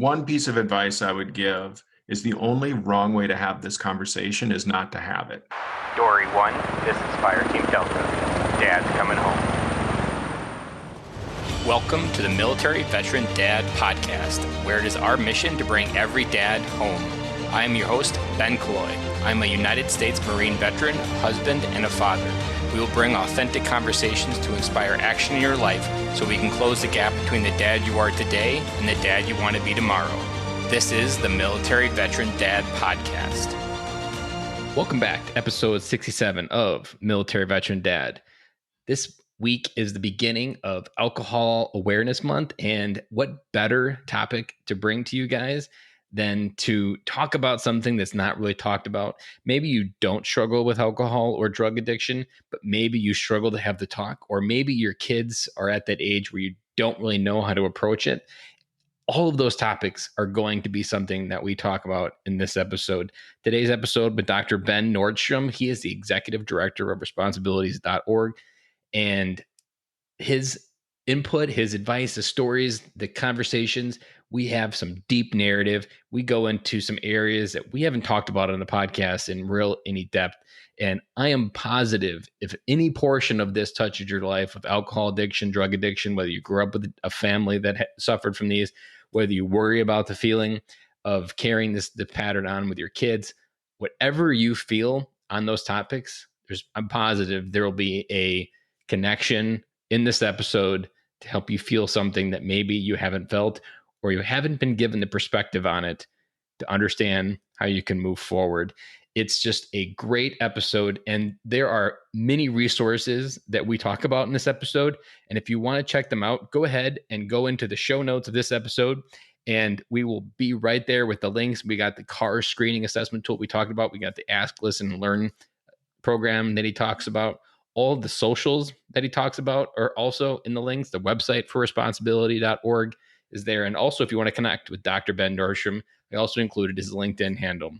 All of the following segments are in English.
One piece of advice I would give is the only wrong way to have this conversation is not to have it. Dory 1, this is Fire Team Delta. Dad's coming home. Welcome to the Military Veteran Dad Podcast, where it is our mission to bring every dad home. I am your host, Ben Killoy. I'm a United States Marine veteran, husband, and a father. We will bring authentic conversations to inspire action in your life so we can close the gap between the dad you are today and the dad you want to be tomorrow. This is the Military Veteran Dad Podcast. Welcome back to episode 67 of Military Veteran Dad. This week is the beginning of Alcohol Awareness Month, and what better topic to bring to you guys than to talk about something that's not really talked about. Maybe you don't struggle with alcohol or drug addiction, but maybe you struggle to have the talk, or maybe your kids are at that age where you don't really know how to approach it. All of those topics are going to be something that we talk about in this episode. Today's episode with Dr. Ben Nordstrom. He is the executive director of responsibilities.org, and his input, his advice, the stories, the conversations, we have some deep narrative. We go into some areas that we haven't talked about on the podcast in any depth. And I am positive if any portion of this touches your life of alcohol addiction, drug addiction, whether you grew up with a family that suffered from these, whether you worry about the feeling of carrying the pattern on with your kids, whatever you feel on those topics, I'm positive there will be a connection in this episode to help you feel something that maybe you haven't felt, or you haven't been given the perspective on it to understand how you can move forward. It's just a great episode, and there are many resources that we talk about in this episode. And if you want to check them out, go ahead and go into the show notes of this episode, and we will be right there with the links. We got the car screening assessment tool we talked about. We got the Ask, Listen, and Learn program that he talks about. All of the socials that he talks about are also in the links. The website for responsibly.org is there. And also, if you want to connect with Dr. Ben Nordstrom, I also included his LinkedIn handle.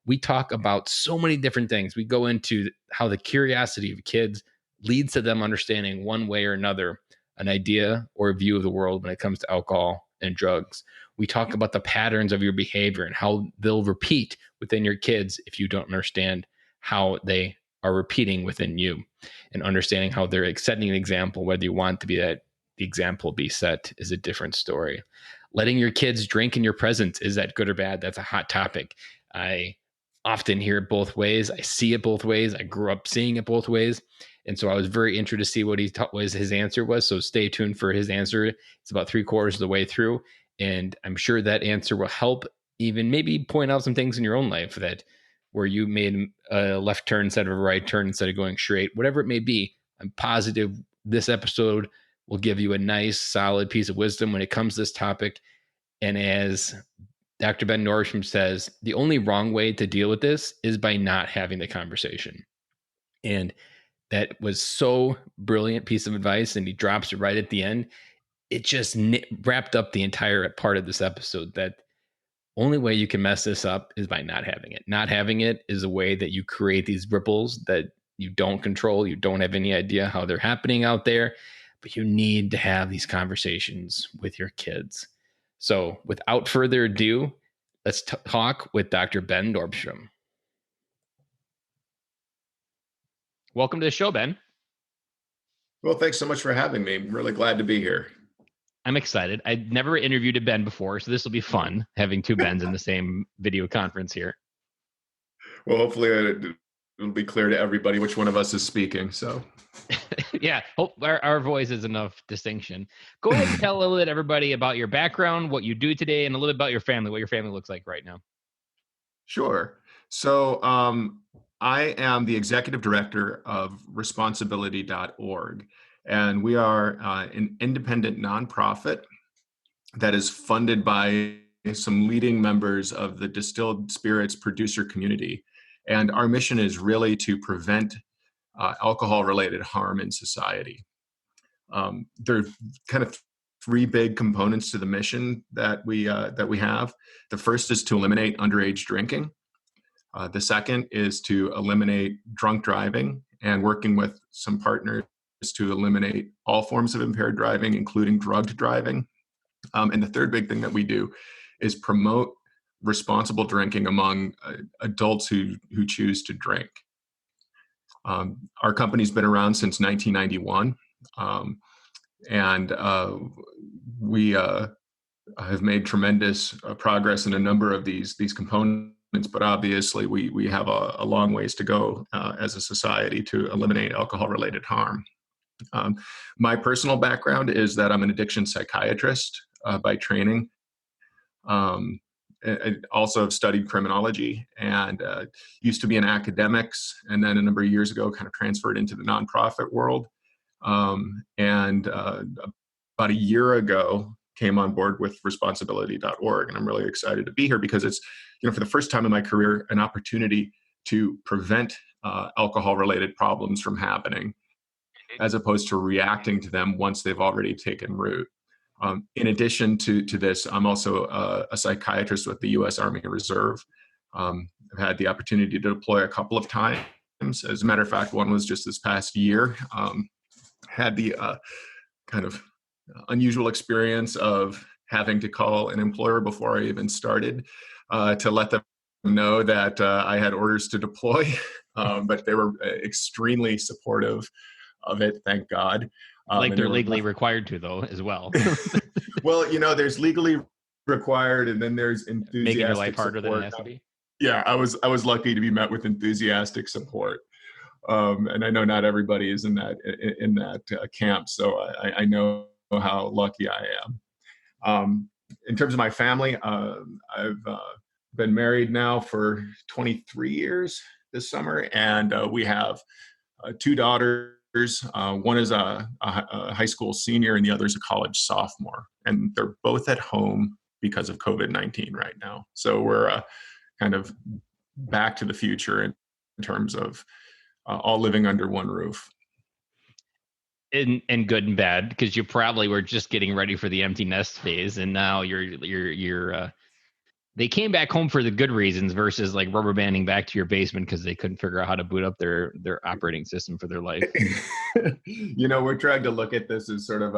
We talk about so many different things. We go into how the curiosity of kids leads to them understanding one way or another an idea or a view of the world when it comes to alcohol and drugs. We talk about the patterns of your behavior and how they'll repeat within your kids if you don't understand how they are repeating within you, and understanding how they're setting an example. Whether you want to be that the example be set is a different story. Letting your kids drink in your presence, is that good or bad? That's a hot topic. I often hear it both ways. I see it both ways. I grew up seeing it both ways. And so I was very interested to see what his answer was. So stay tuned for his answer. It's about 3/4 of the way through. And I'm sure that answer will help even maybe point out some things in your own life that where you made a left turn instead of a right turn instead of going straight, whatever it may be. I'm positive this episode will give you a nice, solid piece of wisdom when it comes to this topic. And as Dr. Ben Nordstrom says, the only wrong way to deal with this is by not having the conversation. And that was so brilliant piece of advice. And he drops it right at the end. It just wrapped up the entire part of this episode, that only way you can mess this up is by not having it. Not having it is a way that you create these ripples that you don't control. You don't have any idea how they're happening out there, but you need to have these conversations with your kids. So without further ado, let's talk with Dr. Ben Nordstrom. Welcome to the show, Ben. Well, thanks so much for having me. I'm really glad to be here. I'm excited. I'd never interviewed a Ben before, so this will be fun, having two Bens in the same video conference here. Well, hopefully it'll be clear to everybody which one of us is speaking. So, yeah, hope our voice is enough distinction. Go ahead and tell a little bit everybody about your background, what you do today, and a little bit about your family, what your family looks like right now. Sure. So I am the executive director of responsibly.org. And we are an independent nonprofit that is funded by some leading members of the distilled spirits producer community. And our mission is really to prevent alcohol-related harm in society. There are kind of three big components to the mission that we have. The first is to eliminate underage drinking. The second is to eliminate drunk driving, and working with some partners to eliminate all forms of impaired driving, including drugged driving. And the third big thing that we do is promote responsible drinking among adults who choose to drink. Our company's been around since 1991, and we have made tremendous progress in a number of these components. But obviously, we have a long ways to go as a society to eliminate alcohol-related harm. My personal background is that I'm an addiction psychiatrist by training. I also have studied criminology and used to be in academics, and then a number of years ago kind of transferred into the nonprofit world. And about a year ago, came on board with responsibly.org, and I'm really excited to be here because it's, for the first time in my career, an opportunity to prevent alcohol-related problems from happening, as opposed to reacting to them once they've already taken root. In addition to this, I'm also a psychiatrist with the U.S. Army Reserve. I've had the opportunity to deploy a couple of times. As a matter of fact, one was just this past year. Had the kind of unusual experience of having to call an employer before I even started to let them know that I had orders to deploy, but they were extremely supportive of it, thank God. Like they're legally required to, though, as well. Well, there's legally required, and then there's enthusiastic making your life harder support. than it has to be. Yeah, I was lucky to be met with enthusiastic support, and I know not everybody is in that camp, so I know how lucky I am. In terms of my family, I've been married now for 23 years this summer, and we have two daughters. One is a high school senior, and the other is a college sophomore, and they're both at home because of COVID-19 right now. So we're kind of back to the future in terms of all living under one roof. And good and bad, because you probably were just getting ready for the empty nest phase, and now you're they came back home for the good reasons versus like rubber banding back to your basement because they couldn't figure out how to boot up their operating system for their life. We're trying to look at this as sort of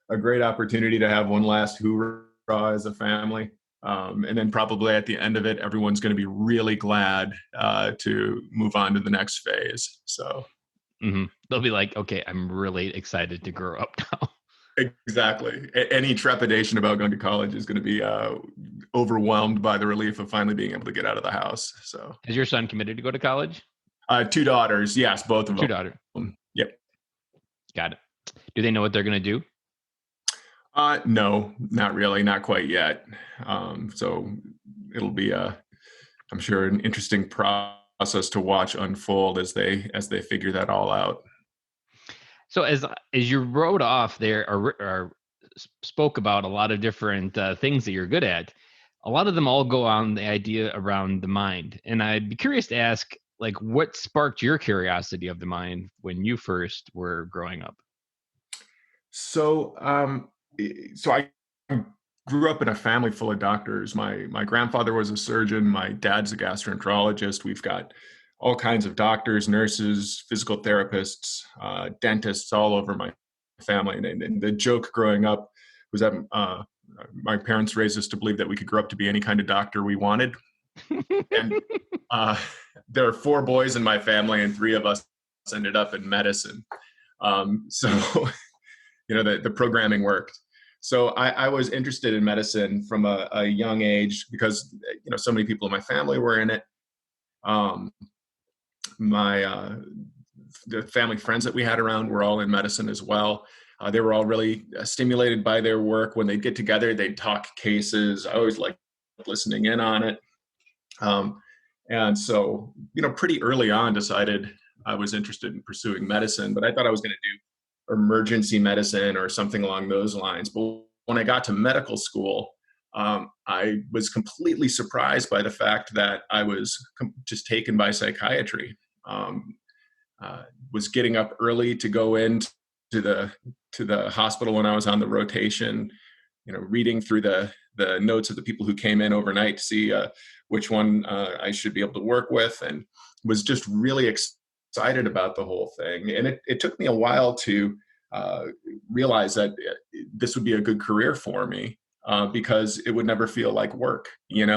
a great opportunity to have one last hoorah as a family. And then probably at the end of it, everyone's going to be really glad to move on to the next phase. So they'll be like, okay, I'm really excited to grow up now. Exactly. Any trepidation about going to college is going to be overwhelmed by the relief of finally being able to get out of the house. So, has your son committed to go to college? Two daughters. Yes, both of them. Two daughters. Yep. Got it. Do they know what they're going to do? No, not really. Not quite yet. So it'll be, I'm sure, an interesting process to watch unfold as they figure that all out. So as you wrote off there or spoke about a lot of different things that you're good at, a lot of them all go on the idea around the mind. And I'd be curious to ask, like, what sparked your curiosity of the mind when you first were growing up? So I grew up in a family full of doctors. My grandfather was a surgeon. My dad's a gastroenterologist. We've got all kinds of doctors, nurses, physical therapists, dentists all over my family. And the joke growing up was that my parents raised us to believe that we could grow up to be any kind of doctor we wanted. And there are 4 boys in my family, and 3 of us ended up in medicine. So, the programming worked. So I was interested in medicine from a young age because, so many people in my family were in it. The family friends that we had around were all in medicine as well. They were all really stimulated by their work. When they'd get together, they'd talk cases. I always liked listening in on it. And so, pretty early on decided I was interested in pursuing medicine, but I thought I was going to do emergency medicine or something along those lines. But when I got to medical school, I was completely surprised by the fact that I was just taken by psychiatry. Was getting up early to go into the hospital when I was on the rotation, reading through the notes of the people who came in overnight to see which one I should be able to work with, and was just really excited about the whole thing. And it took me a while to realize that this would be a good career for me. because it would never feel like work. It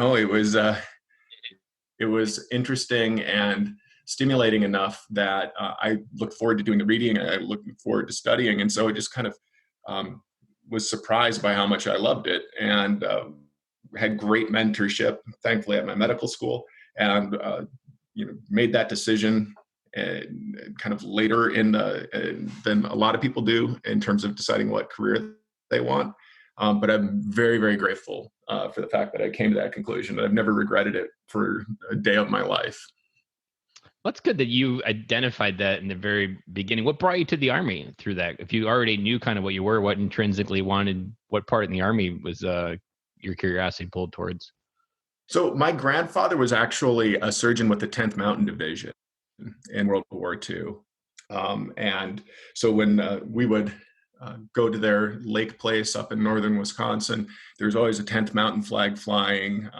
was interesting and stimulating enough that I looked forward to doing the reading. And I looked forward to studying, and so it just kind of was surprised by how much I loved it, and had great mentorship, thankfully, at my medical school, and made that decision and kind of later than a lot of people do in terms of deciding what career they want. But I'm very, very grateful for the fact that I came to that conclusion, and I've never regretted it for a day of my life. Well, it's good that you identified that in the very beginning. What brought you to the Army through that? If you already knew kind of what you were, what intrinsically wanted, what part in the Army was your curiosity pulled towards? So my grandfather was actually a surgeon with the 10th Mountain Division in World War II. And so when we would go to their lake place up in northern Wisconsin, there was always a 10th Mountain flag flying.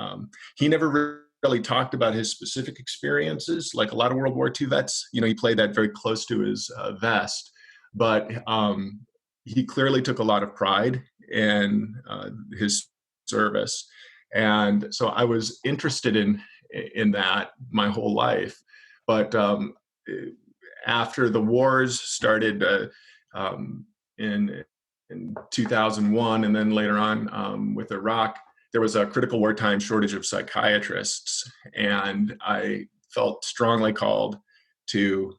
He never really talked about his specific experiences, like a lot of World War II vets. He played that very close to his vest, but he clearly took a lot of pride in his service. And so I was interested in that my whole life. But after the wars started in 2001, and then later on with Iraq, there was a critical wartime shortage of psychiatrists, and I felt strongly called to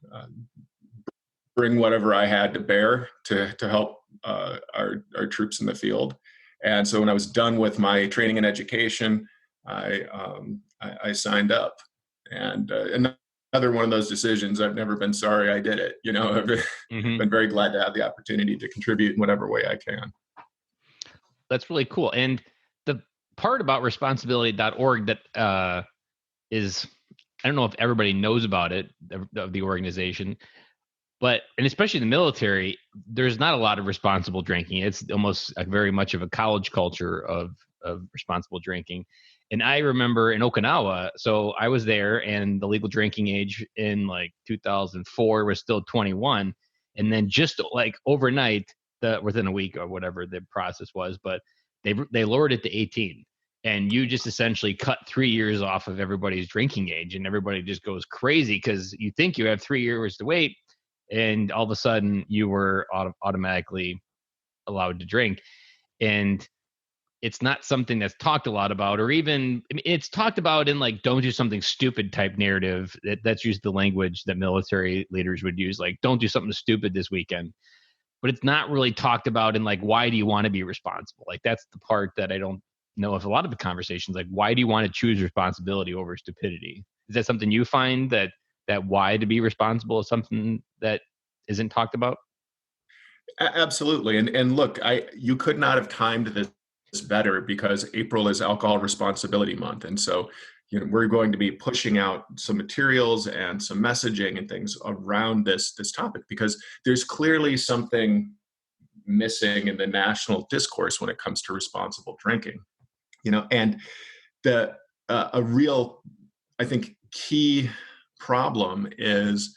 bring whatever I had to bear to help our troops in the field. And so when I was done with my training and education, I signed up. And another one of those decisions, I've never been sorry I did it. I've been very glad to have the opportunity to contribute in whatever way I can. That's really cool. And the part about responsibly.org that is, I don't know if everybody knows about it, of the organization, and especially the military, there's not a lot of responsible drinking. It's almost very much of a college culture of responsible drinking. And I remember in Okinawa, so I was there, and the legal drinking age in like 2004 was still 21. And then just like overnight, within a week or whatever the process was, but they lowered it to 18. And you just essentially cut 3 years off of everybody's drinking age, and everybody just goes crazy because you think you have 3 years to wait, and all of a sudden you were automatically allowed to drink. And it's not something that's talked a lot about, or even, I mean, it's talked about in like, don't do something stupid type narrative. That's used the language that military leaders would use, like, don't do something stupid this weekend. But it's not really talked about in like, why do you want to be responsible? Like, that's the part that I don't know if a lot of the conversations, like, why do you want to choose responsibility over stupidity? Is that something you find that why to be responsible is something that isn't talked about? Absolutely. And look, you could not have timed this better, because April is Alcohol Responsibility Month. And so, we're going to be pushing out some materials and some messaging and things around this topic, because there's clearly something missing in the national discourse when it comes to responsible drinking. And a real, I think, key problem is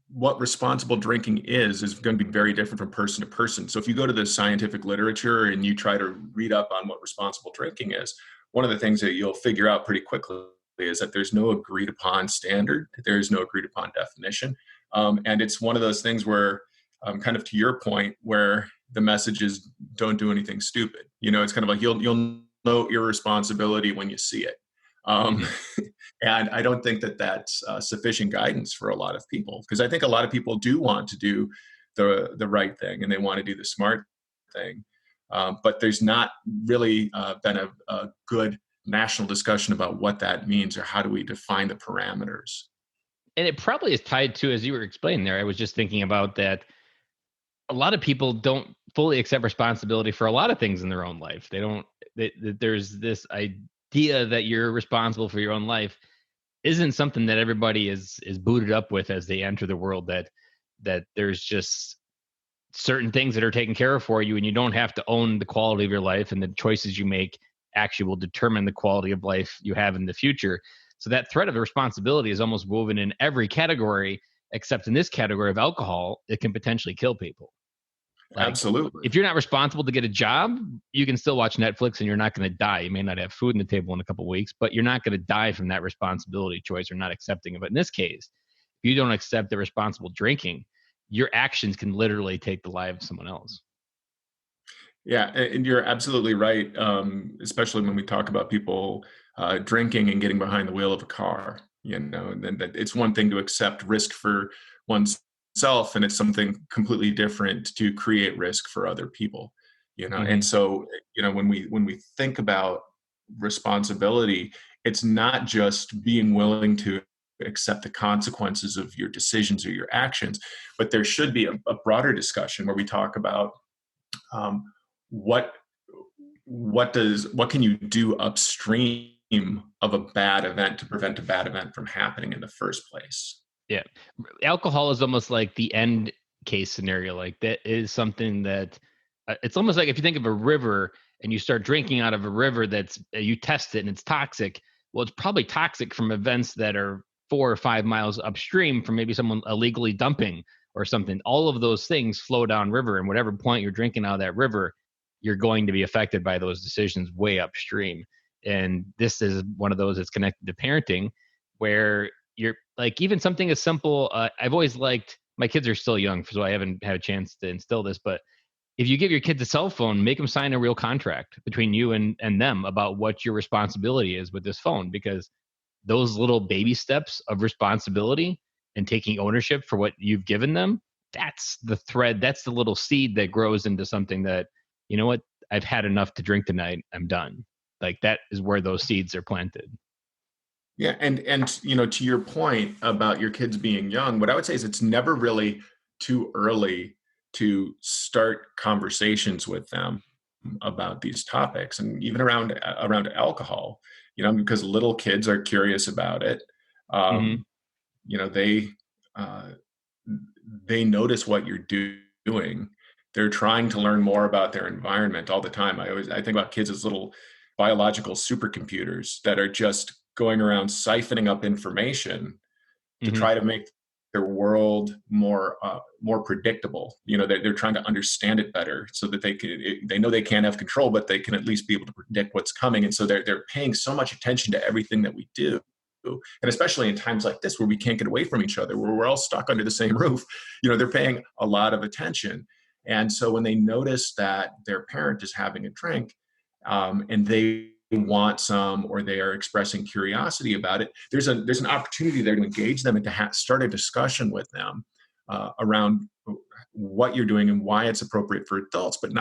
what responsible drinking is going to be very different from person to person. So if you go to the scientific literature and you try to read up on what responsible drinking is, one of the things that you'll figure out pretty quickly is that there's no agreed upon standard. There's no agreed upon definition. And it's one of those things where, kind of to your point, where the message is don't do anything stupid. It's kind of like you'll know irresponsibility when you see it. And I don't think that that's sufficient guidance for a lot of people, because I think a lot of people do want to do the right thing, and they want to do the smart thing. But there's not really been a good national discussion about what that means, or how do we define the parameters. And it probably is tied to, as you were explaining there, I was just thinking about that a lot of people don't fully accept responsibility for a lot of things in their own life. There's this idea that you're responsible for your own life isn't something that everybody is booted up with as they enter the world, that there's just certain things that are taken care of for you, and you don't have to own the quality of your life, and the choices you make actually will determine the quality of life you have in the future. So that threat of responsibility is almost woven in every category, except in this category of alcohol, it can potentially kill people. Like, Absolutely. if you're not responsible to get a job, you can still watch Netflix and you're not going to die. You may not have food on the table in a couple of weeks, but you're not going to die from that responsibility choice or not accepting of it. In this case, if you don't accept the responsible drinking, your actions can literally take the life of someone else. Yeah, and you're absolutely right. Especially when we talk about people drinking and getting behind the wheel of a car. And then that it's one thing to accept risk for oneself, and it's something completely different to create risk for other people. And Mm-hmm. so when we think about responsibility, it's not just being willing to accept the consequences of your decisions or your actions, but there should be a broader discussion where we talk about um, what what can you do upstream of a bad event to prevent a bad event from happening in the first place. Yeah. Alcohol is almost like the end case scenario. Like that is something that it's almost like if you think of a river and you start drinking out of a river that's you test it and it's toxic. Well, it's probably toxic from events that are 4 or 5 miles upstream from maybe someone illegally dumping or something. All of those things flow down river, and whatever point you're drinking out of that river, you're going to be affected by those decisions way upstream. And this is one of those that's connected to parenting, where you're like even something as simple. I've always liked, my kids are still young, so I haven't had a chance to instill this, but if you give your kids a cell phone, make them sign a real contract between you and them about what your responsibility is with this phone, because those little baby steps of responsibility and taking ownership for what you've given them, that's the thread, that's the little seed that grows into something that, you know what, I've had enough to drink tonight, I'm done. Like that is where those seeds are planted. Yeah, and to your point about your kids being young, what I would say is it's never really too early to start conversations with them about these topics, and even around alcohol. Because little kids are curious about it. Mm-hmm. Um, you know, they uh, they notice what you're doing. They're trying to learn more about their environment all the time. I think about kids as little biological supercomputers that are just going around siphoning up information to Mm-hmm. try to make their world more predictable. They're trying to understand it better so that they know they can't have control, but they can at least be able to predict what's coming. And so they're paying so much attention to everything that we do. And especially in times like this where we can't get away from each other, where we're all stuck under the same roof, they're paying a lot of attention. And so when they notice that their parent is having a drink, and they want some, or they are expressing curiosity about it, there's an opportunity there to engage them and to start a discussion with them around what you're doing and why it's appropriate for adults, but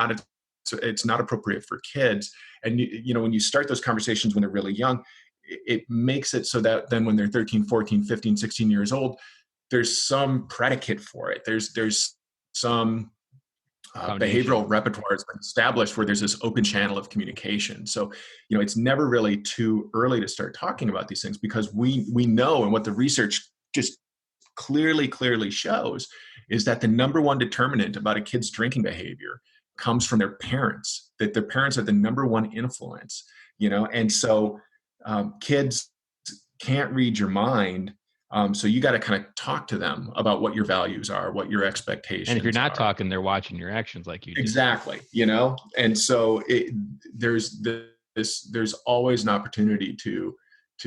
it's not appropriate for kids. And when you start those conversations when they're really young, it makes it so that then when they're 13, 14, 15, 16 years old, there's some predicate for it. There's some behavioral Foundation. repertoire has been established where there's this open channel of communication. So, it's never really too early to start talking about these things, because we know, and what the research just clearly shows, is that the number one determinant about a kid's drinking behavior comes from their parents, that their parents are the number one influence. And so kids can't read your mind. So you got to kind of talk to them about what your values are, what your And if you're expectations not are. talking, they're watching your actions like you just. Exactly. And so there's always an opportunity to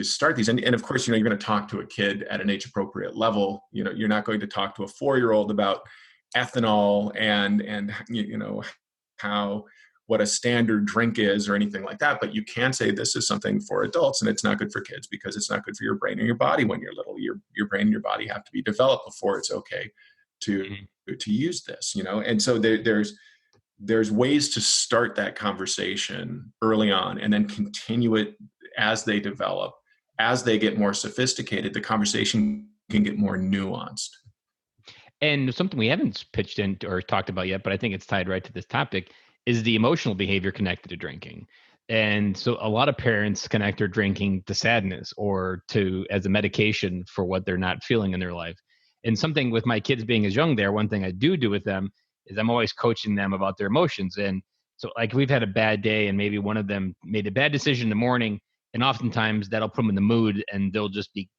start these. And of course, you're going to talk to a kid at an age appropriate level. You're not going to talk to a 4-year-old about ethanol and how what a standard drink is or anything like that. But you can say this is something for adults, and it's not good for kids because it's not good for your brain and your body when you're little. Your brain and your body have to be developed before it's okay to Mhm. to use this. And so there's ways to start that conversation early on and then continue it as they develop. As they get more sophisticated, the conversation can get more nuanced. And something we haven't pitched in or talked about yet, but I think it's tied right to this topic, is the emotional behavior connected to drinking. And so a lot of parents connect their drinking to sadness or to as a medication for what they're not feeling in their life. And something with my kids being as young there, one thing I do with them is I'm always coaching them about their emotions. And so like we've had a bad day and maybe one of them made a bad decision in the morning, and oftentimes that'll put them in the mood and they'll just be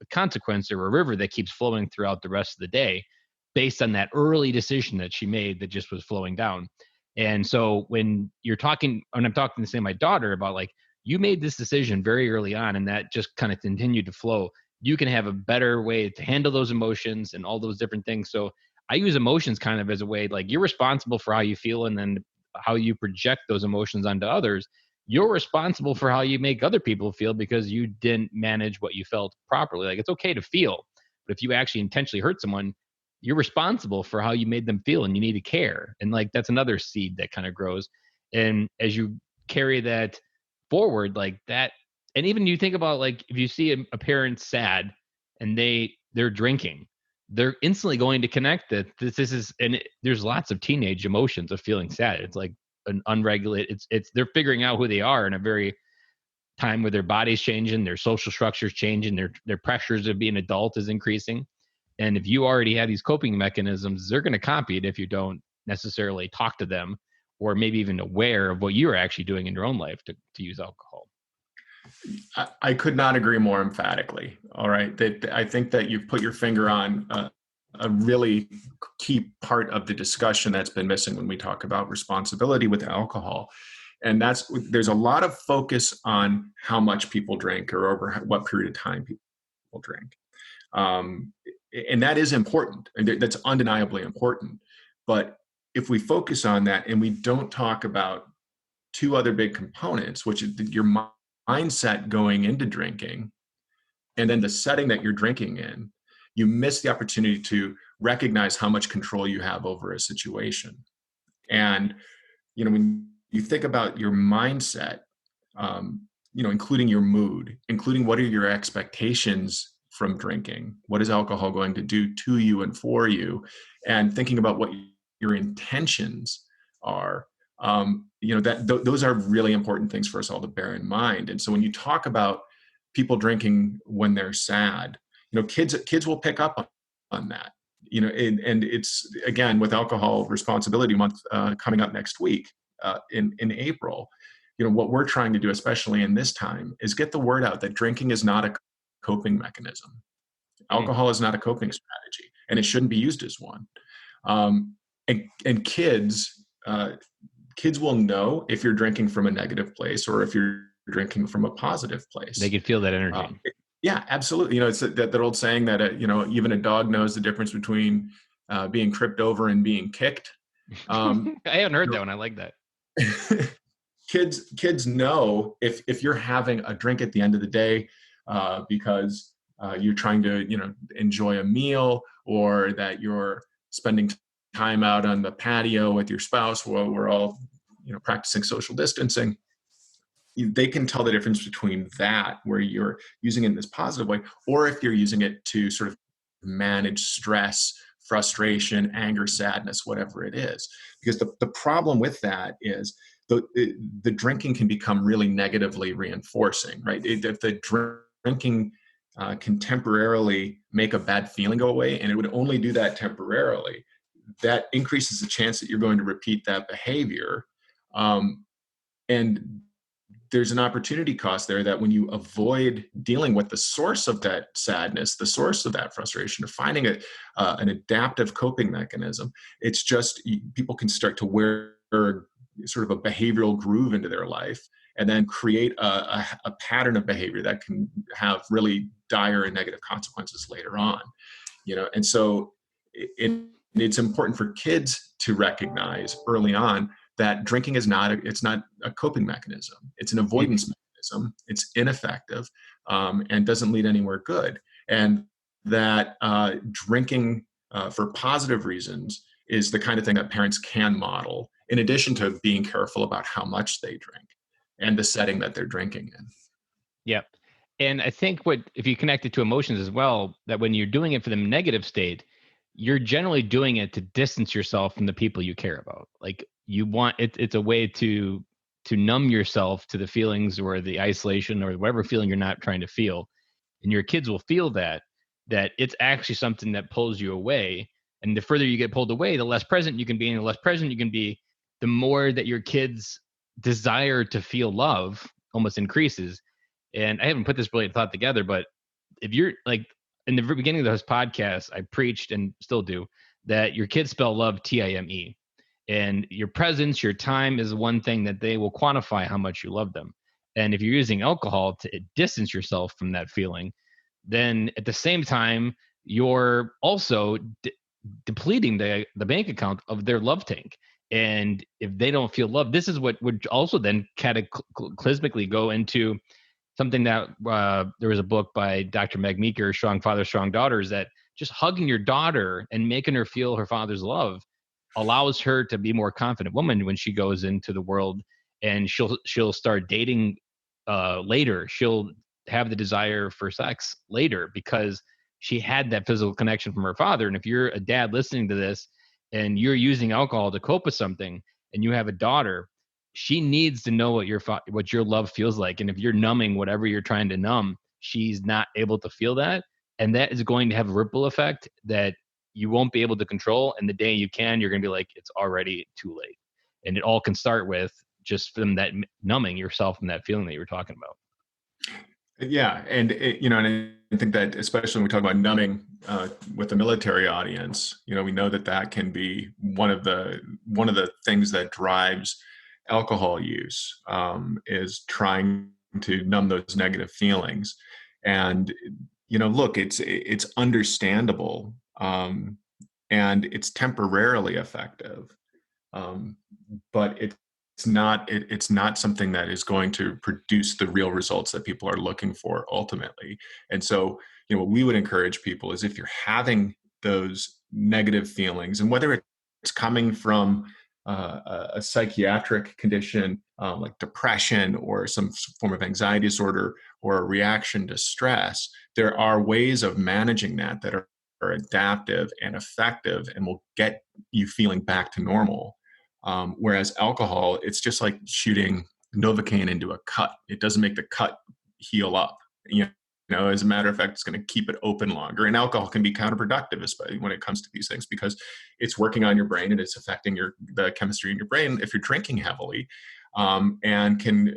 a consequence or a river that keeps flowing throughout the rest of the day. based on that early decision that she made that just was flowing down. And so when I'm talking to say my daughter about like, you made this decision very early on and that just kind of continued to flow, you can have a better way to handle those emotions and all those different things. So I use emotions kind of as a way, like you're responsible for how you feel and then how you project those emotions onto others. You're responsible for how you make other people feel because you didn't manage what you felt properly. Like it's okay to feel, but if you actually intentionally hurt someone, you're responsible for how you made them feel and you need to care. And like that's another seed that kind of grows. And as you carry that forward like that, and even you think about like if you see a parent sad and they're drinking, they're instantly going to connect that this is there's lots of teenage emotions of feeling sad. It's like an unregulated it's they're figuring out who they are in a very time where their body's changing, their social structure's changing, their pressures of being adult is increasing. And if you already have these coping mechanisms, they're going to copy it if you don't necessarily talk to them or maybe even aware of what you're actually doing in your own life to use alcohol. I could not agree more emphatically. All right. That I think that you've put your finger on a really key part of the discussion that's been missing when we talk about responsibility with alcohol. And there's a lot of focus on how much people drink or over what period of time people drink. And that is important. And that's undeniably important. But if we focus on that and we don't talk about two other big components, which is your mindset going into drinking and then the setting that you're drinking in, you miss the opportunity to recognize how much control you have over a situation. And, when you think about your mindset, including your mood, including what are your expectations from drinking, what is alcohol going to do to you and for you, and thinking about what your intentions are, those are really important things for us all to bear in mind. And so when you talk about people drinking when they're sad, kids will pick up on that, and it's, again, with Alcohol Responsibility Month coming up next week in April, what we're trying to do, especially in this time, is get the word out that drinking is not a coping mechanism. Alcohol is not a coping strategy, and it shouldn't be used as one. And kids will know if you're drinking from a negative place or if you're drinking from a positive place. They can feel that energy. Yeah, absolutely. It's that old saying that, even a dog knows the difference between being tripped over and being kicked. I haven't heard that one. I like that. Kids know if you're having a drink at the end of the day because you're trying to, enjoy a meal, or that you're spending time out on the patio with your spouse while we're all, practicing social distancing. They can tell the difference between that, where you're using it in this positive way, or if you're using it to sort of manage stress, frustration, anger, sadness, whatever it is. Because the problem with that is the drinking can become really negatively reinforcing, right? If the drinking can temporarily make a bad feeling go away, and it would only do that temporarily, that increases the chance that you're going to repeat that behavior. And there's an opportunity cost there, that when you avoid dealing with the source of that sadness, the source of that frustration, of finding an adaptive coping mechanism, it's just, people can start to wear sort of a behavioral groove into their life, and then create a pattern of behavior that can have really dire and negative consequences later on. And so it's important for kids to recognize early on that drinking is not a coping mechanism. It's an avoidance mechanism. It's ineffective, and doesn't lead anywhere good. And that drinking for positive reasons is the kind of thing that parents can model, in addition to being careful about how much they drink and the setting that they're drinking in. Yep. And I think if you connect it to emotions as well, that when you're doing it for the negative state, you're generally doing it to distance yourself from the people you care about. Like it's a way to numb yourself to the feelings or the isolation or whatever feeling you're not trying to feel. And your kids will feel that it's actually something that pulls you away. And the further you get pulled away, the less present you can be. And the less present you can be, the more that your kids' desire to feel love almost increases. And I haven't put this brilliant thought together, but if you're like, in the beginning of this podcast, I preached, and still do, that your kids spell love Time. And your presence, your time is one thing that they will quantify how much you love them. And if you're using alcohol to distance yourself from that feeling, then at the same time, you're also depleting the bank account of their love tank. And if they don't feel love, this is what would also then cataclysmically go into something that there was a book by Dr. Meg Meeker, Strong Father, Strong Daughters, that just hugging your daughter and making her feel her father's love allows her to be a more confident woman when she goes into the world, and she'll start dating later. She'll have the desire for sex later because she had that physical connection from her father. And if you're a dad listening to this and you're using alcohol to cope with something, and you have a daughter, she needs to know what your love feels like. And if you're numbing whatever you're trying to numb, she's not able to feel that, and that is going to have a ripple effect that you won't be able to control. And the day you can, you're going to be like, it's already too late. And it all can start with just from that numbing yourself from that feeling that you were talking about. Yeah, and and I think that especially when we talk about numbing with the military audience, we know that can be one of the things that drives alcohol use, is trying to numb those negative feelings. And look, it's understandable, and it's temporarily effective, but it's not something that is going to produce the real results that people are looking for ultimately. And so, what we would encourage people is, if you're having those negative feelings, and whether it's coming from a psychiatric condition like depression or some form of anxiety disorder or a reaction to stress, there are ways of managing that are adaptive and effective and will get you feeling back to normal. Whereas alcohol, it's just like shooting Novocaine into a cut. It doesn't make the cut heal up. As a matter of fact, it's going to keep it open longer. And alcohol can be counterproductive, especially when it comes to these things, because it's working on your brain and it's affecting the chemistry in your brain if you're drinking heavily, and can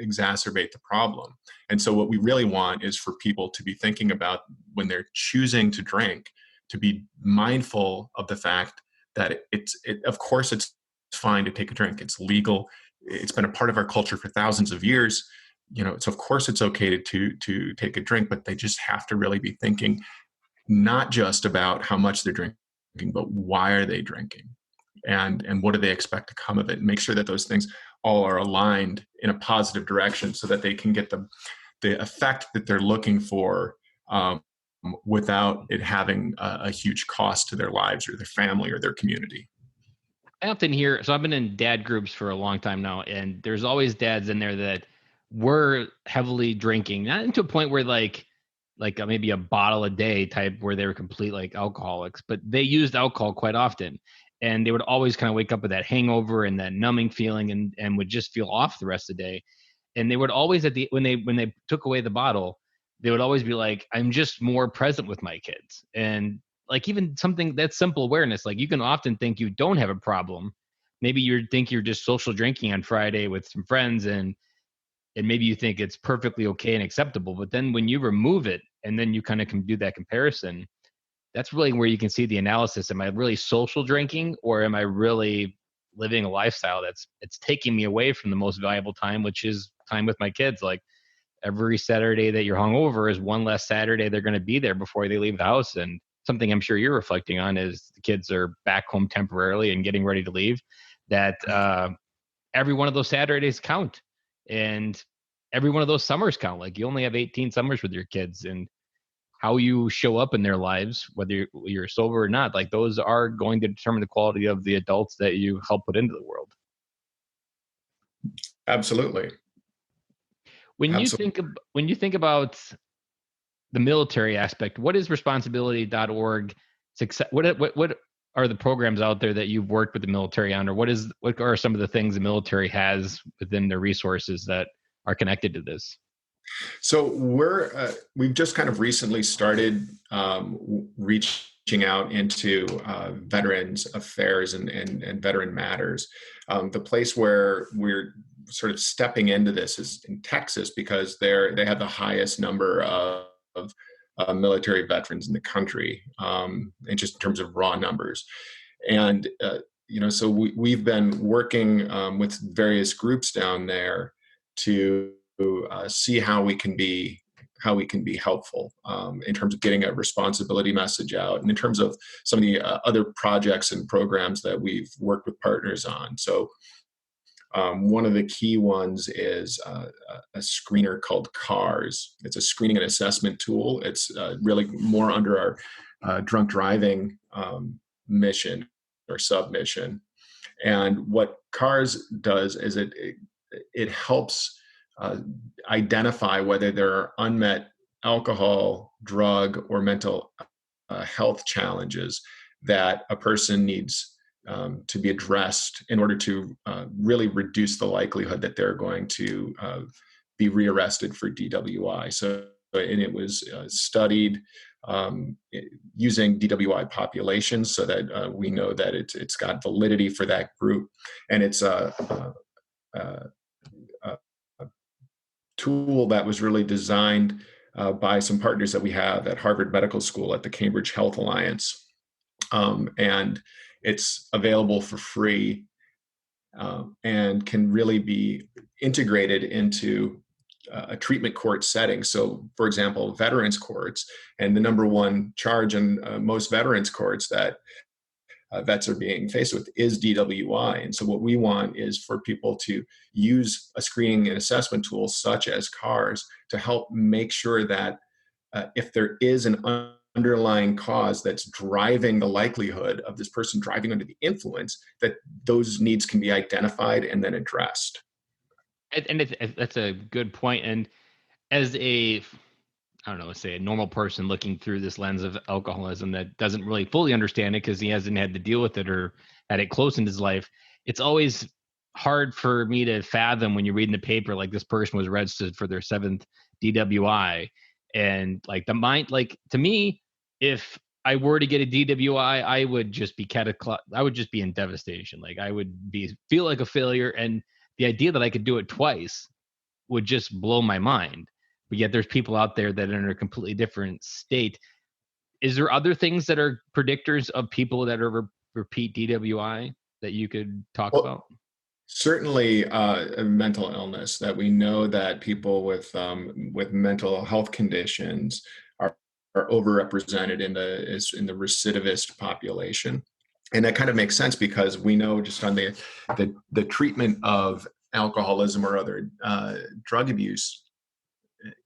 exacerbate the problem. And so what we really want is for people to be thinking about, when they're choosing to drink, to be mindful of the fact that of course it's fine to take a drink. It's legal. It's been a part of our culture for thousands of years. So of course it's okay to take a drink, but they just have to really be thinking not just about how much they're drinking, but why are they drinking, and what do they expect to come of it. Make sure that those things all are aligned in a positive direction, so that they can get the effect that they're looking for, without it having a huge cost to their lives or their family or their community. I often hear, so I've been in dad groups for a long time now, and there's always dads in there that were heavily drinking, not into a point where like maybe a bottle a day type where they were complete like alcoholics, but they used alcohol quite often. And they would always kind of wake up with that hangover and that numbing feeling, and would just feel off the rest of the day. And they would always when they took away the bottle, they would always be like, I'm just more present with my kids. And like, even something that's simple awareness, like you can often think you don't have a problem. Maybe you think you're just social drinking on Friday with some friends, and maybe you think it's perfectly okay and acceptable. But then when you remove it, and then you kind of can do that comparison, that's really where you can see the analysis. Am I really social drinking, or am I really living a lifestyle it's taking me away from the most valuable time, which is time with my kids? Like, every Saturday that you're hungover is one less Saturday they're going to be there before they leave the house. And something I'm sure you're reflecting on is the kids are back home temporarily and getting ready to leave, that every one of those Saturdays count, and every one of those summers count. Like, you only have 18 summers with your kids, and how you show up in their lives, whether you're sober or not, like, those are going to determine the quality of the adults that you help put into the world. Absolutely. When you think about the military aspect, what is responsibly.org success? What are the programs out there that you've worked with the military on, or what are some of the things the military has within their resources that are connected to this? So we've just kind of recently started reaching out into veterans affairs and veteran matters. The place where we're sort of stepping into this is in Texas, because they have the highest number of military veterans in the country, and just in terms of raw numbers. And so we've been working with various groups down there to see how we can be helpful in terms of getting a responsibility message out, and in terms of some of the other projects and programs that we've worked with partners on. So one of the key ones is a screener called CARS. It's a screening and assessment tool. It's really more under our drunk driving mission or submission. And what CARS does is it helps identify whether there are unmet alcohol, drug, or mental health challenges that a person needs to be addressed in order to really reduce the likelihood that they're going to be rearrested for DWI. So, and it was studied using DWI populations, so that we know that it's got validity for that group, and it's a tool that was really designed by some partners that we have at Harvard Medical School at the Cambridge Health Alliance, and it's available for free and can really be integrated into a treatment court setting. So, for example, veterans courts, and the number one charge in most veterans courts that vets are being faced with is DWI. And so what we want is for people to use a screening and assessment tool such as CARS to help make sure that if there is an underlying cause that's driving the likelihood of this person driving under the influence, that those needs can be identified and then addressed. And that's a good point. And as I don't know, let's say a normal person looking through this lens of alcoholism that doesn't really fully understand it because he hasn't had to deal with it or had it close in his life, it's always hard for me to fathom when you're reading the paper, like this person was registered for their 7th DWI. And like the mind, like to me, if I were to get a DWI, I would just be I would just be in devastation. Like I would feel like a failure. And the idea that I could do it twice would just blow my mind. But yet there's people out there that are in a completely different state. Is there other things that are predictors of people that are repeat DWI that you could talk about? Certainly, mental illness. That we know that people with mental health conditions are overrepresented in the recidivist population, and that kind of makes sense because we know just on the treatment of alcoholism or other drug abuse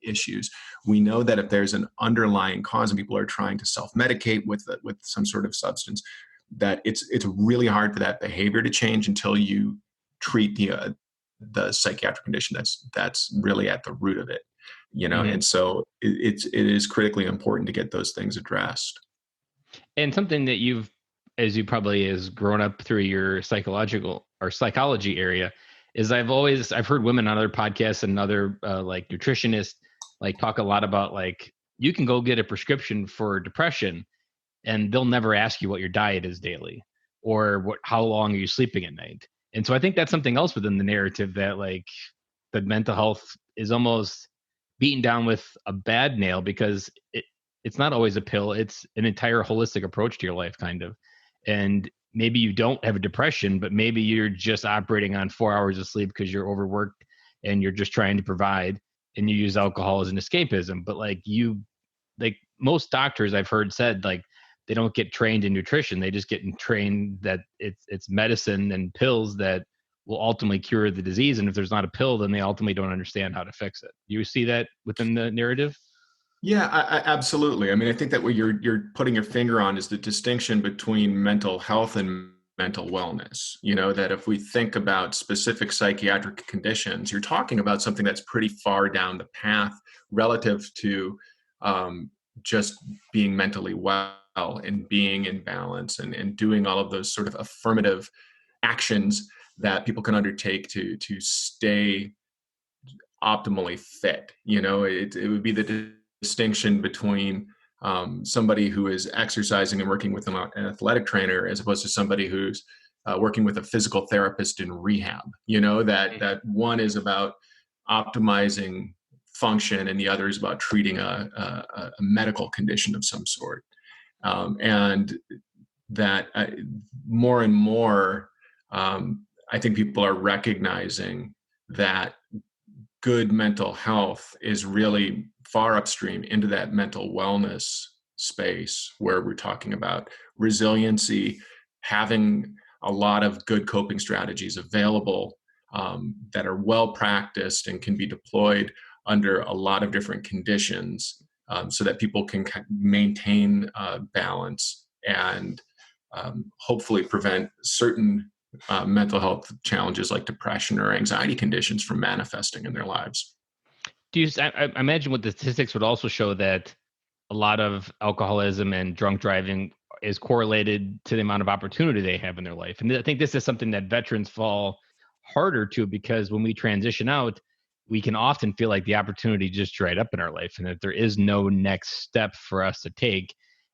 issues, we know that if there's an underlying cause and people are trying to self-medicate with some sort of substance, that it's really hard for that behavior to change until you treat the psychiatric condition that's really at the root of it, Mm-hmm. And so it is critically important to get those things addressed. And something that as you probably has grown up through your psychology area, is I've heard women on other podcasts and other like nutritionists like talk a lot about like you can go get a prescription for depression and they'll never ask you what your diet is daily or how long are you sleeping at night. And so I think that's something else within the narrative that like the mental health is almost beaten down with a bad nail because it's not always a pill. It's an entire holistic approach to your life kind of. And maybe you don't have a depression, but maybe you're just operating on 4 hours of sleep because you're overworked and you're just trying to provide and you use alcohol as an escapism. But like most doctors I've heard said, like they don't get trained in nutrition. They just get trained that it's medicine and pills that will ultimately cure the disease. And if there's not a pill, then they ultimately don't understand how to fix it. Do you see that within the narrative? Yeah, absolutely. I mean, I think that what you're putting your finger on is the distinction between mental health and mental wellness. That if we think about specific psychiatric conditions, you're talking about something that's pretty far down the path relative to just being mentally well and being in balance and doing all of those sort of affirmative actions that people can undertake to stay optimally fit. It would be the distinction between somebody who is exercising and working with an athletic trainer as opposed to somebody who's working with a physical therapist in rehab. That one is about optimizing function, and the other is about treating a medical condition of some sort. And that more and more, I think people are recognizing that good mental health is really far upstream into that mental wellness space, where we're talking about resiliency, having a lot of good coping strategies available that are well practiced and can be deployed under a lot of different conditions, so that people can maintain balance and hopefully prevent certain mental health challenges like depression or anxiety conditions from manifesting in their lives. I imagine what the statistics would also show that a lot of alcoholism and drunk driving is correlated to the amount of opportunity they have in their life. And I think this is something that veterans fall harder to, because when we transition out, we can often feel like the opportunity just dried up in our life and that there is no next step for us to take.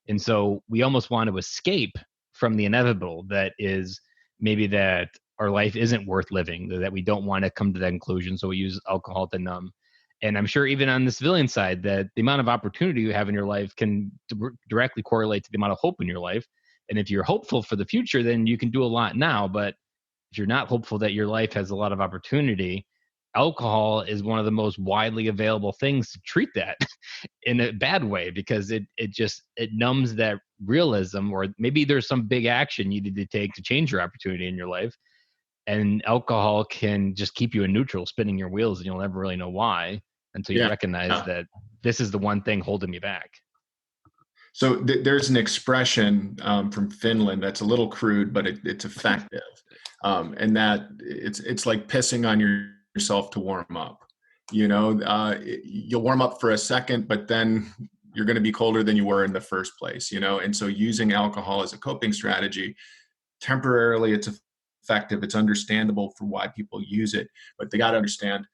And so we almost want to escape from the inevitable that is maybe that our life isn't worth living, that we don't want to come to that conclusion. So we use alcohol to numb. And I'm sure even on the civilian side, that the amount of opportunity you have in your life can directly correlate to the amount of hope in your life. And if you're hopeful for the future, then you can do a lot now. But if you're not hopeful that your life has a lot of opportunity, alcohol is one of the most widely available things to treat that in a bad way, because it numbs that realism, or maybe there's some big action you need to take to change your opportunity in your life. And alcohol can just keep you in neutral, spinning your wheels, and you'll never really know why until you Yeah. recognize that this is the one thing holding me back. So there's an expression from Finland that's a little crude, but it's effective, and that it's like pissing on yourself to warm up. You'll warm up for a second, but then you're going to be colder than you were in the first place. And so using alcohol as a coping strategy, temporarily, it's effective. It's understandable for why people use it, but they got to understand,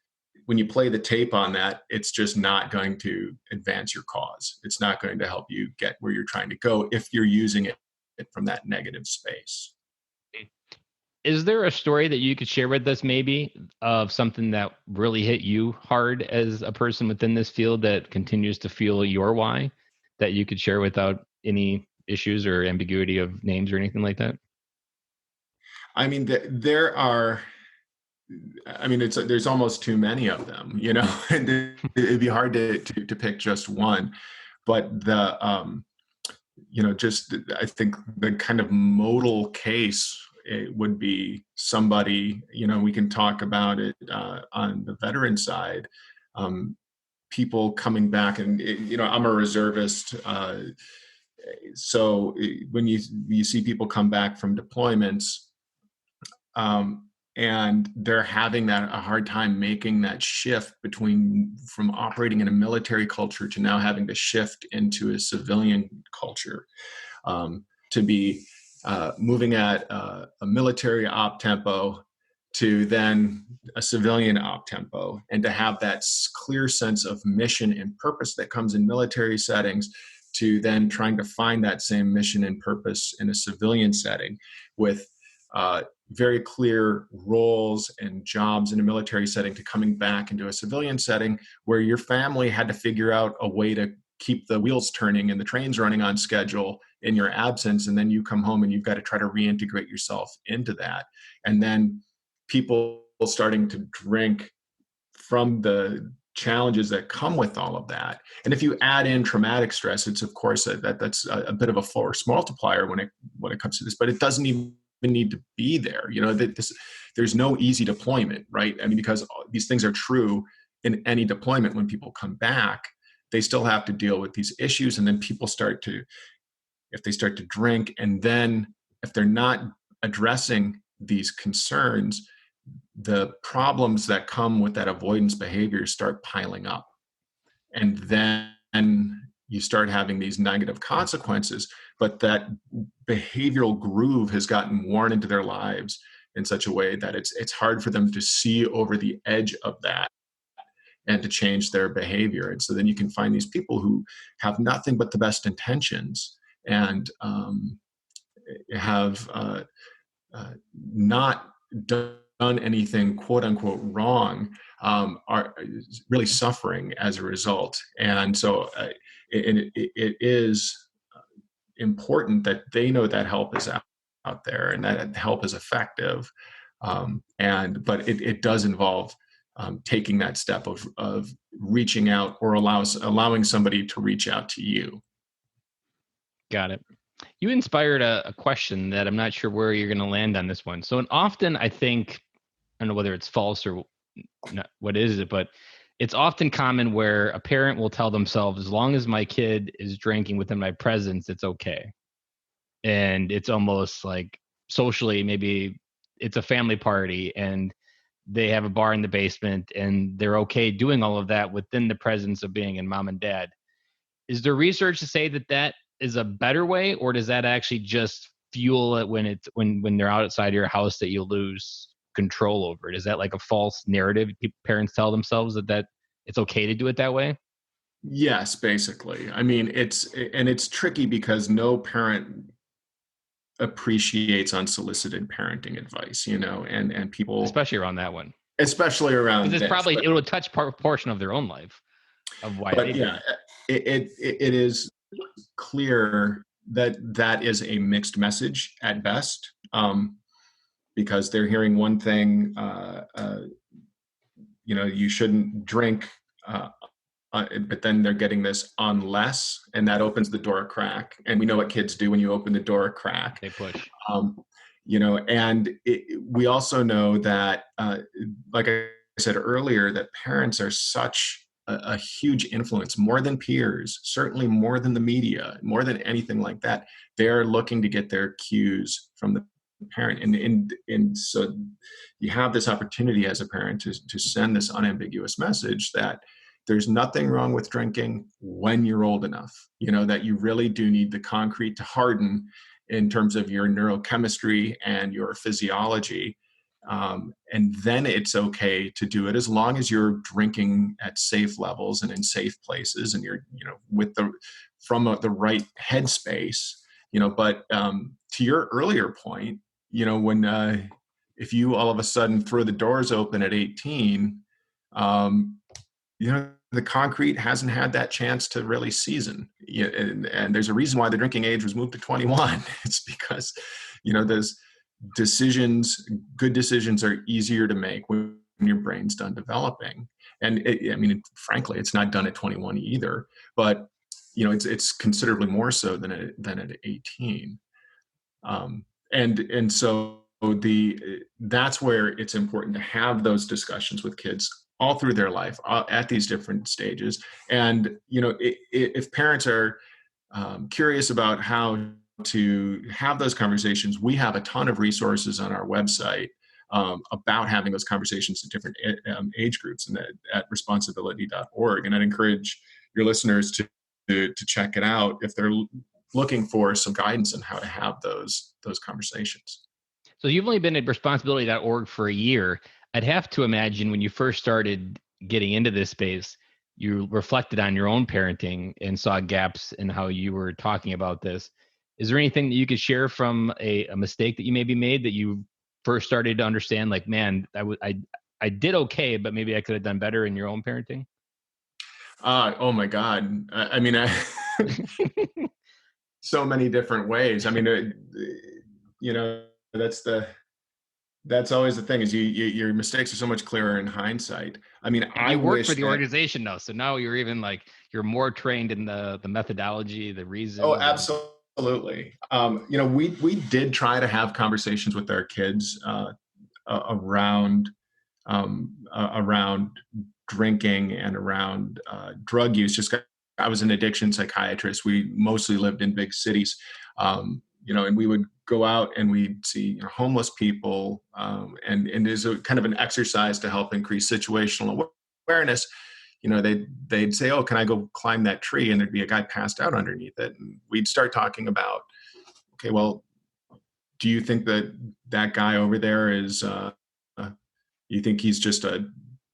when you play the tape on that, it's just not going to advance your cause. It's not going to help you get where you're trying to go if you're using it from that negative space. Is there a story that you could share with us, maybe, of something that really hit you hard as a person within this field that continues to fuel your why, that you could share without any issues or ambiguity of names or anything like that? I mean, there's almost too many of them, and it'd be hard to pick just one. But I think the kind of modal case, it would be somebody, we can talk about it on the veteran side, people coming back, and I'm a reservist. So when you see people come back from deployments, and they're having a hard time making that shift from operating in a military culture to now having to shift into a civilian culture, to be moving at a military op tempo to then a civilian op tempo, and to have that clear sense of mission and purpose that comes in military settings, to then trying to find that same mission and purpose in a civilian setting with very clear roles and jobs in a military setting, to coming back into a civilian setting where your family had to figure out a way to keep the wheels turning and the trains running on schedule in your absence. And then you come home and you've got to try to reintegrate yourself into that. And then people starting to drink from the challenges that come with all of that. And if you add in traumatic stress, it's of course that's a bit of a force multiplier when it comes to this, but it doesn't even need to be there. There's no easy deployment, right? I mean, because these things are true in any deployment. When people come back, they still have to deal with these issues. And then people if they start to drink, and then if they're not addressing these concerns, the problems that come with that avoidance behavior start piling up. And then you start having these negative consequences, but that behavioral groove has gotten worn into their lives in such a way that it's hard for them to see over the edge of that and to change their behavior. And so then you can find these people who have nothing but the best intentions, and have not done anything quote unquote wrong are really suffering as a result. And so it is important that they know that help is out there and that help is effective. But it does involve taking that step of reaching out or allowing somebody to reach out to you. Got it. You inspired a question that I'm not sure where you're going to land on this one. So, and often I think, I don't know whether it's false or not, what is it, but it's often common where a parent will tell themselves, as long as my kid is drinking within my presence, it's okay. And it's almost like socially, maybe it's a family party and they have a bar in the basement and they're okay doing all of that within the presence of being in mom and dad. Is there research to say that that is a better way, or does that actually just fuel it when they're outside your house that you lose control over it? Is that like a false narrative parents tell themselves that it's okay to do it that way? Yes, basically. I mean, it's tricky because no parent appreciates unsolicited parenting advice, and people, Especially around that one, especially around because it's this. probably But, it will touch portion of their own life of why they but do yeah, it. it is clear that that is a mixed message at best, because they're hearing one thing, you shouldn't drink, but then they're getting this unless, and that opens the door a crack. And we know what kids do when you open the door a crack. They push. Um, we also know that, like I said earlier, that parents are such a huge influence, more than peers, certainly more than the media, more than anything like that. They're looking to get their cues from the parent. And so you have this opportunity as a parent to send this unambiguous message that there's nothing wrong with drinking when you're old enough, that you really do need the concrete to harden in terms of your neurochemistry and your physiology. And then it's okay to do it as long as you're drinking at safe levels and in safe places, and you're, from the right headspace, but to your earlier point, when if you all of a sudden throw the doors open at 18, the concrete hasn't had that chance to really season. And there's a reason why the drinking age was moved to 21. It's because, those good decisions are easier to make when your brain's done developing. And frankly, it's not done at 21 either, but, it's considerably more so than at 18. And so that's where it's important to have those discussions with kids all through their life, at these different stages. And, if parents are curious about how to have those conversations, we have a ton of resources on our website about having those conversations in different age groups, and at responsibly.org. And I'd encourage your listeners to check it out if they're looking for some guidance on how to have those conversations. So you've only been at responsibly.org for a year. I'd have to imagine when you first started getting into this space, you reflected on your own parenting and saw gaps in how you were talking about this. Is there anything that you could share from a mistake that you maybe made that you first started to understand, like, man, I did okay, but maybe I could have done better in your own parenting? Oh my God. So many different ways. That's always the thing, is your mistakes are so much clearer in hindsight. I work for wish the organization now, so now you're even you're more trained in the methodology, the reasons. Oh, absolutely. We did try to have conversations with our kids around drinking and around drug use. I was an addiction psychiatrist. We mostly lived in big cities, and we would go out and we'd see homeless people, and there's a kind of an exercise to help increase situational awareness. They'd say, "Oh, can I go climb that tree?" And there'd be a guy passed out underneath it, and we'd start talking about, okay, well, do you think that guy over there is? You think he's just a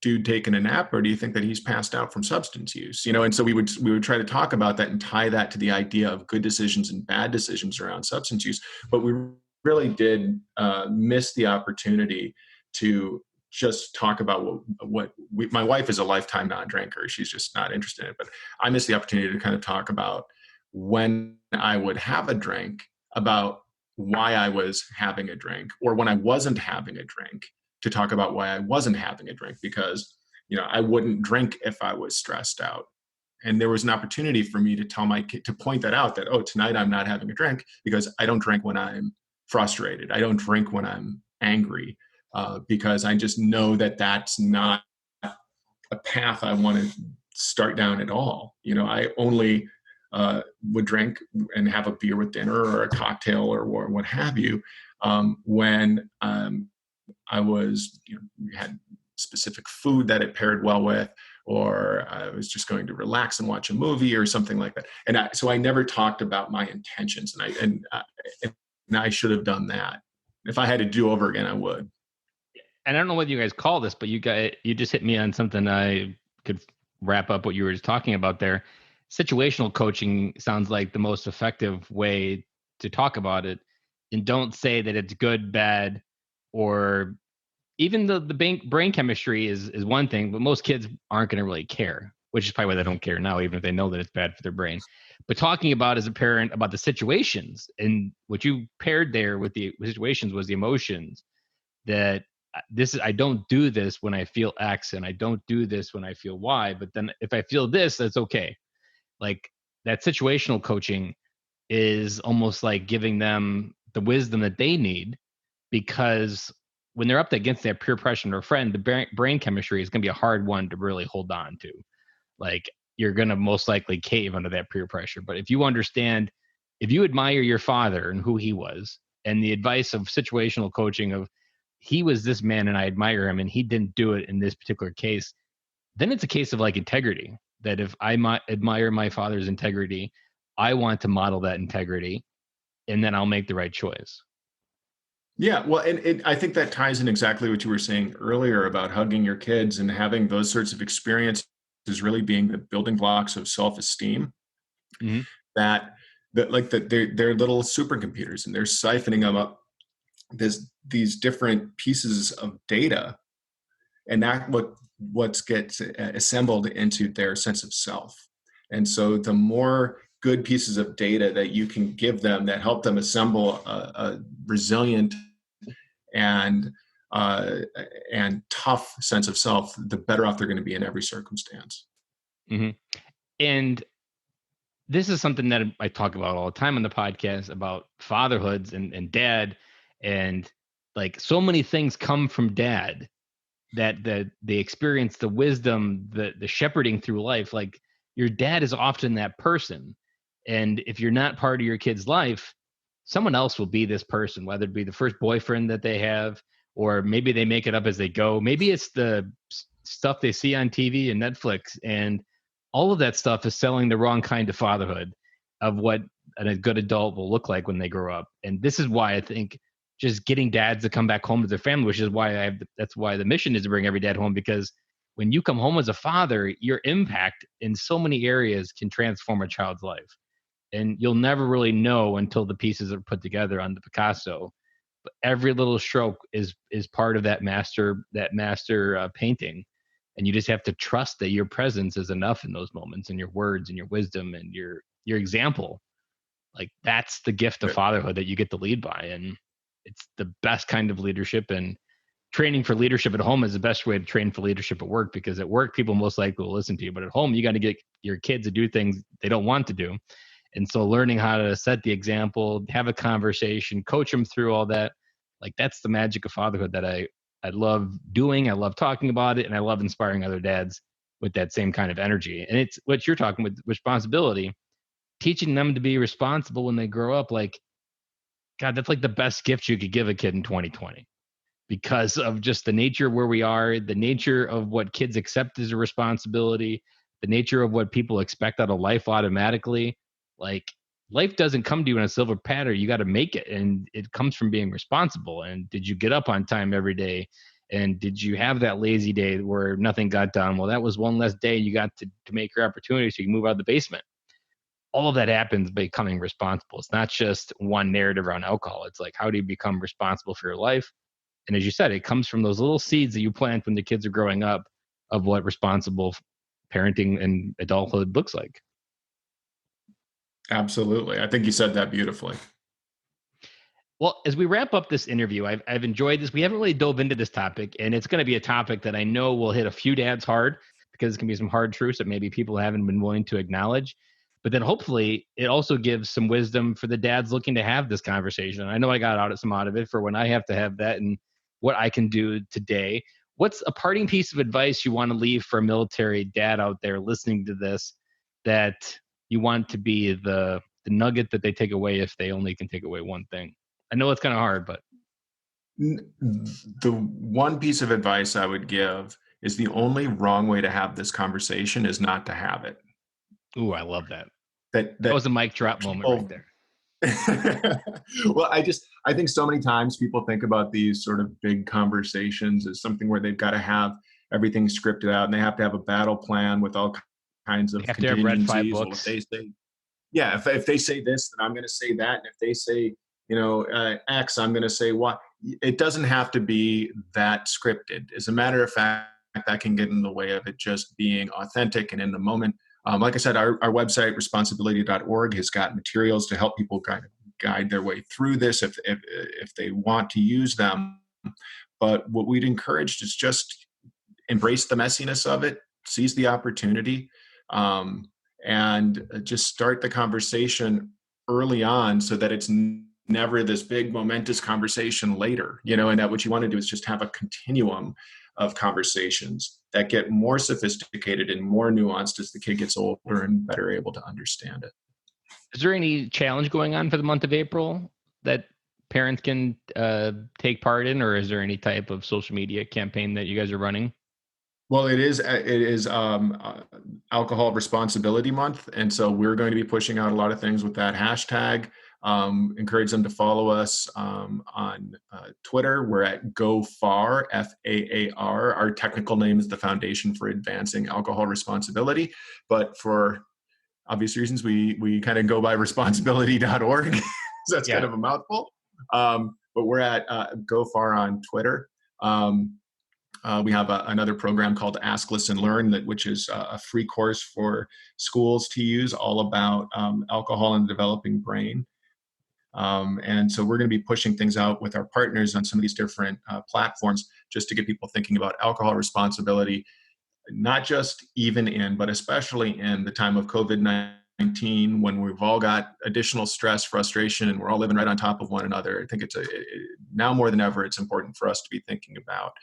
dude taking a nap, or do you think that he's passed out from substance use? And so we would try to talk about that and tie that to the idea of good decisions and bad decisions around substance use. But we really did miss the opportunity to just talk about my wife is a lifetime non-drinker. She's just not interested in it. But I miss the opportunity to kind of talk about when I would have a drink, about why I was having a drink, or when I wasn't having a drink, to talk about why I wasn't having a drink, because, I wouldn't drink if I was stressed out. And there was an opportunity for me to tell my kid, to point that out, that, oh, tonight I'm not having a drink because I don't drink when I'm frustrated. I don't drink when I'm angry, because I just know that that's not a path I want to start down at all. I only would drink and have a beer with dinner or a cocktail or what have you, when I was, had specific food that it paired well with, or I was just going to relax and watch a movie or something like that. And so I never talked about my intentions, and I should have done that. If I had to do over again, I would. And I don't know what you guys call this, but you just hit me on something I could wrap up what you were just talking about there. Situational coaching sounds like the most effective way to talk about it. And don't say that it's good, bad, or even the brain chemistry is one thing, but most kids aren't going to really care, which is probably why they don't care now, even if they know that it's bad for their brain. But talking about, as a parent, about the situations, and what you paired there with the situations was the emotions, that I don't do this when I feel X, and I don't do this when I feel Y, but then if I feel this, that's okay. Like, that situational coaching is almost like giving them the wisdom that they need, because when they're up against that peer pressure from their friend, the brain chemistry is going to be a hard one to really hold on to. Like, you're going to most likely cave under that peer pressure. But if you understand, if you admire your father and who he was, and the advice of situational coaching of, he was this man and I admire him and he didn't do it in this particular case, then it's a case of like integrity, that if I admire my father's integrity, I want to model that integrity, and then I'll make the right choice. Yeah, well, and I think that ties in exactly what you were saying earlier about hugging your kids and having those sorts of experiences really being the building blocks of self-esteem. Mm-hmm. That they're little supercomputers, and they're siphoning them up these different pieces of data, and that what gets assembled into their sense of self. And so the more good pieces of data that you can give them that help them assemble a resilient and tough sense of self, the better off they're going to be in every circumstance. Mm-hmm. And this is something that I talk about all the time on the podcast, about fatherhoods and dad, and like, so many things come from dad, that the experience, the wisdom, the shepherding through life. Like, your dad is often that person, and if you're not part of your kid's life, someone else will be this person, whether it be the first boyfriend that they have, or maybe they make it up as they go. Maybe it's the stuff they see on TV and Netflix, and all of that stuff is selling the wrong kind of fatherhood, of what a good adult will look like when they grow up. And this is why I think just getting dads to come back home to their family, which is why that's why the mission is to bring every dad home, because when you come home as a father, your impact in so many areas can transform a child's life. And you'll never really know until the pieces are put together on the Picasso. But every little stroke is part of that master painting. And you just have to trust that your presence is enough in those moments, and your words and your wisdom and your example. Like, that's the gift of fatherhood that you get to lead by. And it's the best kind of leadership. And training for leadership at home is the best way to train for leadership at work, because at work, people most likely will listen to you. But at home, you got to get your kids to do things they don't want to do. And so learning how to set the example, have a conversation, coach them through all that, like, that's the magic of fatherhood that I love doing. I love talking about it, and I love inspiring other dads with that same kind of energy. And it's what you're talking with responsibility, teaching them to be responsible when they grow up. Like, God, that's like the best gift you could give a kid in 2020, because of just the nature of where we are, the nature of what kids accept as a responsibility, the nature of what people expect out of life automatically. Like, life doesn't come to you in a silver platter. You got to make it. And it comes from being responsible. And did you get up on time every day? And did you have that lazy day where nothing got done? Well, that was one less day you got to make your opportunity so you can move out of the basement. All of that happens by becoming responsible. It's not just one narrative around alcohol. It's like, how do you become responsible for your life? And as you said, it comes from those little seeds that you plant when the kids are growing up of what responsible parenting and adulthood looks like. Absolutely. I think you said that beautifully. Well, as we wrap up this interview, I've enjoyed this. We haven't really dove into this topic, and it's going to be a topic that I know will hit a few dads hard because it's going to be some hard truths that maybe people haven't been willing to acknowledge. But then hopefully it also gives some wisdom for the dads looking to have this conversation. I know I got some out of it for when I have to have that and what I can do today. What's a parting piece of advice you want to leave for a military dad out there listening to this that you want to be the nugget that they take away if they only can take away one thing? I know it's kind of hard, but the one piece of advice I would give is the only wrong way to have this conversation is not to have it. Ooh, I love that. That was a mic drop moment right there. Well, I think so many times people think about these sort of big conversations as something where they've got to have everything scripted out and they have to have a battle plan with all kinds of contingencies. Have to have read 5 books. If they say this, then I'm going to say that. And if they say, X, I'm going to say Y. It doesn't have to be that scripted. As a matter of fact, that can get in the way of it just being authentic and in the moment. Like I said, our website, responsibly.org, has got materials to help people guide their way through this if they want to use them. But what we'd encourage is just embrace the messiness of it, seize the opportunity, and just start the conversation early on so that it's never this big momentous conversation later, and that what you want to do is just have a continuum of conversations that get more sophisticated and more nuanced as the kid gets older and better able to understand it. Is there any challenge going on for the month of April that parents can take part in, or is there any type of social media campaign that you guys are running? Well, it is Alcohol Responsibility Month, and so we're going to be pushing out a lot of things with that hashtag. Encourage them to follow us on Twitter. We're at GoFAR, FAAR. Our technical name is the Foundation for Advancing Alcohol Responsibility, but for obvious reasons, we kind of go by responsibly.org. So that's kind of a mouthful. But we're at GoFAR on Twitter. We have another program called Ask, Listen, Learn, which is a free course for schools to use, all about alcohol in the developing brain. And so we're going to be pushing things out with our partners on some of these different platforms just to get people thinking about alcohol responsibility, not just even in, but especially in the time of COVID-19, when we've all got additional stress, frustration, and we're all living right on top of one another. I think now more than ever, it's important for us to be thinking about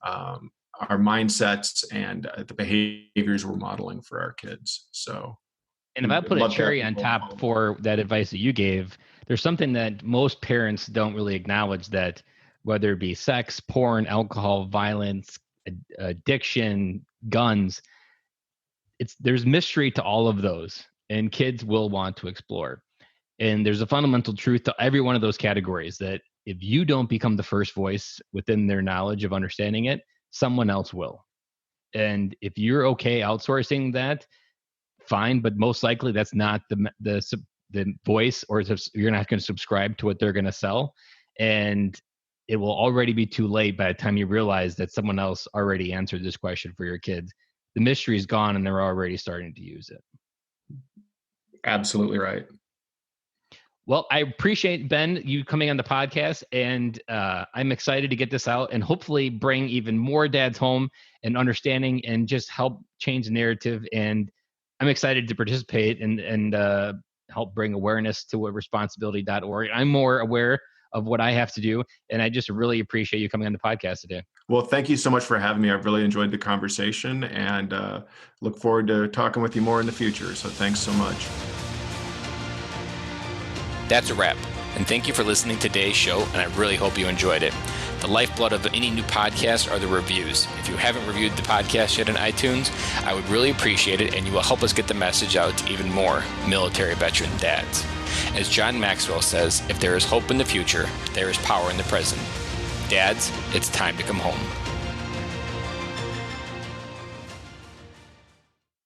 our mindsets and the behaviors we're modeling for our kids. So, and if I put a cherry on top for that advice that you gave, there's something that most parents don't really acknowledge, that whether it be sex, porn, alcohol, violence, addiction, guns, there's mystery to all of those, and kids will want to explore. And there's a fundamental truth to every one of those categories, that if you don't become the first voice within their knowledge of understanding it, someone else will. And if you're okay outsourcing that, fine, but most likely that's not the voice, or you're not going to subscribe to what they're going to sell. And it will already be too late by the time you realize that someone else already answered this question for your kids. The mystery is gone and they're already starting to use it. Absolutely right. Well, I appreciate, Ben, you coming on the podcast, and I'm excited to get this out and hopefully bring even more dads home and understanding and just help change the narrative. And I'm excited to participate and help bring awareness to responsibly.org. I'm more aware of what I have to do, and I just really appreciate you coming on the podcast today. Well, thank you so much for having me. I've really enjoyed the conversation, and look forward to talking with you more in the future. So thanks so much. That's a wrap, and thank you for listening to today's show, and I really hope you enjoyed it. The lifeblood of any new podcast are the reviews. If you haven't reviewed the podcast yet on iTunes, I would really appreciate it, and you will help us get the message out to even more military veteran dads. As John Maxwell says, if there is hope in the future, there is power in the present. Dads, it's time to come home.